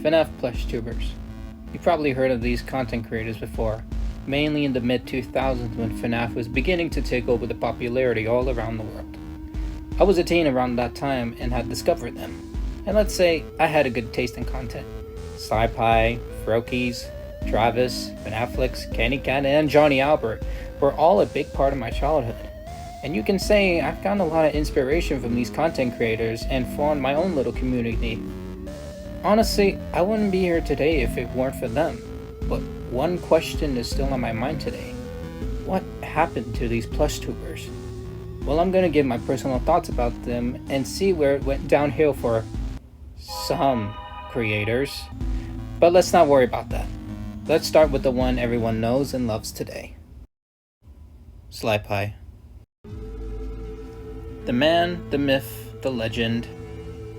FNAF Plushtubers. You've probably heard of these content creators before, mainly in the mid-2000s when FNAF was beginning to take over the popularity all around the world. I was a teen around that time and had discovered them, and let's say I had a good taste in content. Sci-Fi, Froakies, Travis, FNAFlix, Candy Cat, and Johnny Albert were all a big part of my childhood. And you can say I've gotten a lot of inspiration from these content creators and formed my own little community. Honestly, I wouldn't be here today if it weren't for them. But one question is still on my mind today. What happened to these Plushtubers? Well, I'm gonna give my personal thoughts about them and see where it went downhill for some creators. But let's not worry about that. Let's start with the one everyone knows and loves today. Sly The man, the myth, the legend,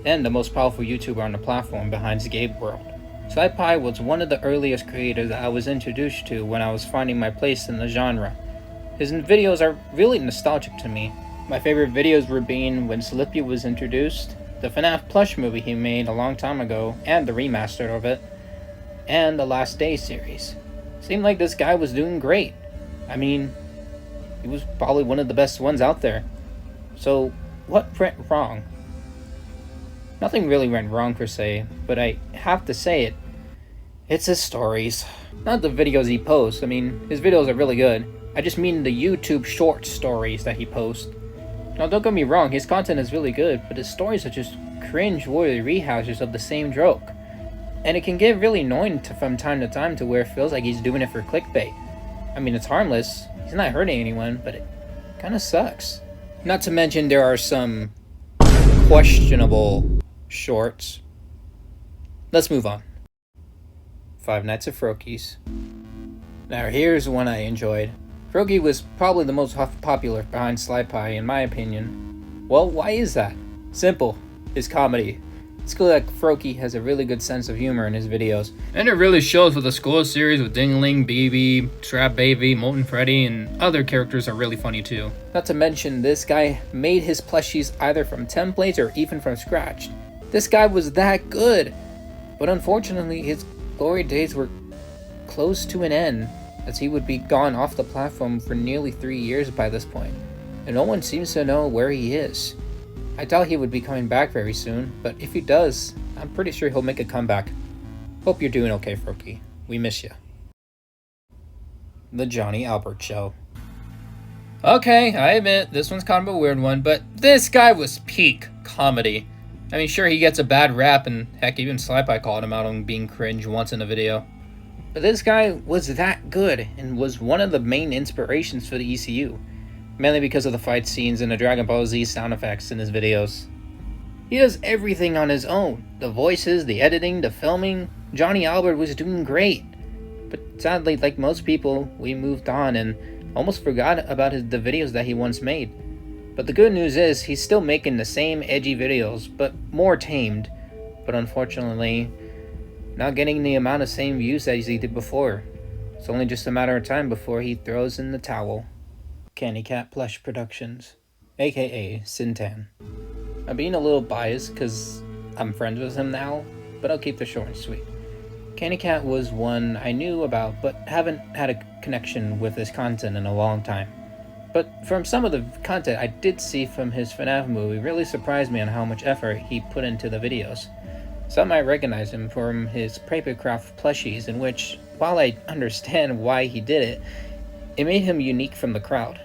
and the most powerful YouTuber on the platform behind the game world. Sly was one of the earliest creators that I was introduced to when I was finding my place in the genre. His videos are really nostalgic to me. My favorite videos were being when Slippy was introduced, the FNAF Plush movie he made a long time ago, and the remaster of it, and the Last Day series. Seemed like this guy was doing great. I mean, he was probably one of the best ones out there. So, what went wrong? Nothing really went wrong per se, but I have to say it. It's his stories. Not the videos he posts. I mean, his videos are really good. I just mean the YouTube short stories that he posts. Now, don't get me wrong, his content is really good, but his stories are just cringe-worthy rehashes of the same joke. And it can get really annoying from time to time to where it feels like he's doing it for clickbait. I mean, it's harmless. He's not hurting anyone, but it kind of sucks. Not to mention there are some questionable shorts. Let's move on. Five Nights at Froakie's. Now here's one I enjoyed. Froakie was probably the most popular behind Sly in my opinion. Well, why is that? Simple. His comedy. It's cool that Froakie has a really good sense of humor in his videos. And it really shows with the school series with Dingling, BB, Trap Baby, Molten Freddy, and other characters are really funny too. Not to mention, this guy made his plushies either from templates or even from scratch. This guy was that good! But unfortunately, his glory days were close to an end, as he would be gone off the platform for nearly 3 years by this point, and no one seems to know where he is. I doubt he would be coming back very soon, but if he does, I'm pretty sure he'll make a comeback. Hope you're doing okay, Froakie. We miss you. The Johnny Albert Show. Okay, I admit, this one's kind of a weird one, but this guy was peak comedy. I mean, sure, he gets a bad rap, and heck, even Sly called him out on being cringe once in a video. But this guy was that good, and was one of the main inspirations for the ECU. Mainly because of the fight scenes and the Dragon Ball Z sound effects in his videos. He does everything on his own. The voices, the editing, the filming. Johnny Albert was doing great. But sadly, like most people, we moved on and almost forgot about the videos that he once made. But the good news is, he's still making the same edgy videos, but more tamed. But unfortunately, not getting the amount of same views that he did before. It's only just a matter of time before he throws in the towel. Candy Cat Plush Productions, aka Cintan. I'm being a little biased because I'm friends with him now, but I'll keep this short and sweet. Candy Cat was one I knew about, but haven't had a connection with his content in a long time. But from some of the content I did see from his FNAF movie really surprised me on how much effort he put into the videos. Some might recognize him from his papercraft plushies, in which, while I understand why he did it, it made him unique from the crowd.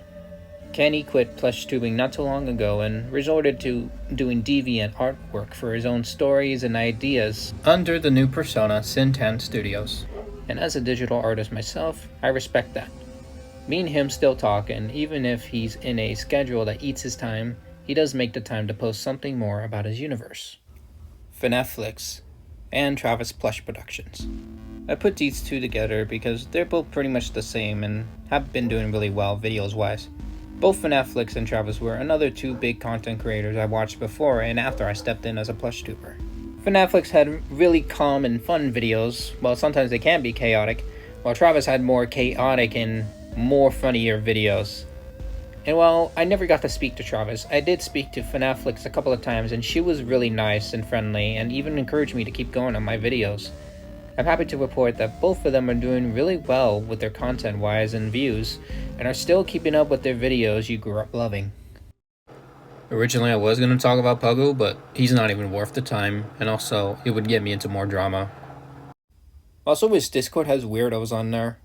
Kenny quit plush tubing not too long ago and resorted to doing deviant artwork for his own stories and ideas under the new persona Cintan Studios. And as a digital artist myself, I respect that. Me and him still talk, and even if he's in a schedule that eats his time, he does make the time to post something more about his universe. FNAFlix and Travis Plush Productions. I put these two together because they're both pretty much the same and have been doing really well videos wise. Both FNAFlix and Travis were another two big content creators I watched before and after I stepped in as a Plushtuber. FNAFlix had really calm and fun videos, while sometimes they can be chaotic, while Travis had more chaotic and more funnier videos. And while I never got to speak to Travis, I did speak to FNAF a couple of times, and she was really nice and friendly and even encouraged me to keep going on my videos. I'm happy to report that both of them are doing really well with their content wise and views, and are still keeping up with their videos you grew up loving. Originally I was going to talk about Puggle, but he's not even worth the time, and also it would get me into more drama. Also, his Discord has weirdos on there.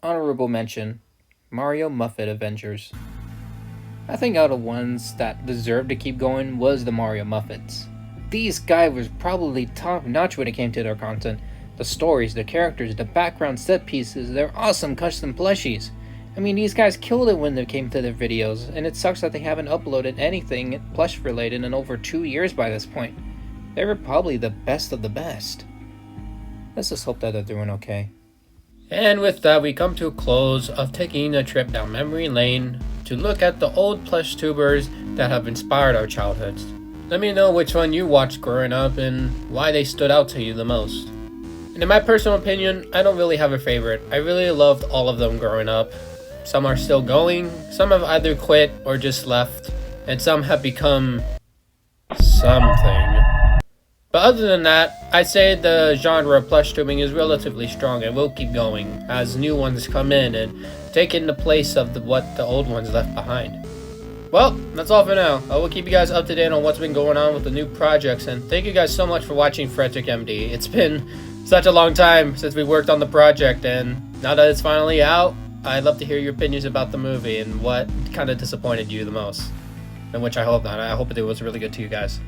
Honorable mention, Mario Muffet Avengers. I think out of ones that deserved to keep going was the Mario Muffets. These guys were probably top notch when it came to their content. The stories, the characters, the background set pieces, their awesome custom plushies. I mean, these guys killed it when they came to their videos, and it sucks that they haven't uploaded anything plush related in over 2 years by this point. They were probably the best of the best. Let's just hope that they're doing okay. And with that, we come to a close of taking a trip down memory lane to look at the old Plushtubers that have inspired our childhoods. Let me know which one you watched growing up and why they stood out to you the most. And in my personal opinion, I don't really have a favorite. I really loved all of them growing up. Some are still going, some have either quit or just left, and some have become something. But other than that, I'd say the genre of plush tubing is relatively strong and will keep going as new ones come in and take in the place of what the old ones left behind. Well, that's all for now. I will keep you guys up to date on what's been going on with the new projects, and thank you guys so much for watching Frederick MD. It's been such a long time since we worked on the project, and now that it's finally out, I'd love to hear your opinions about the movie and what kind of disappointed you the most. And which I hope not. I hope it was really good to you guys.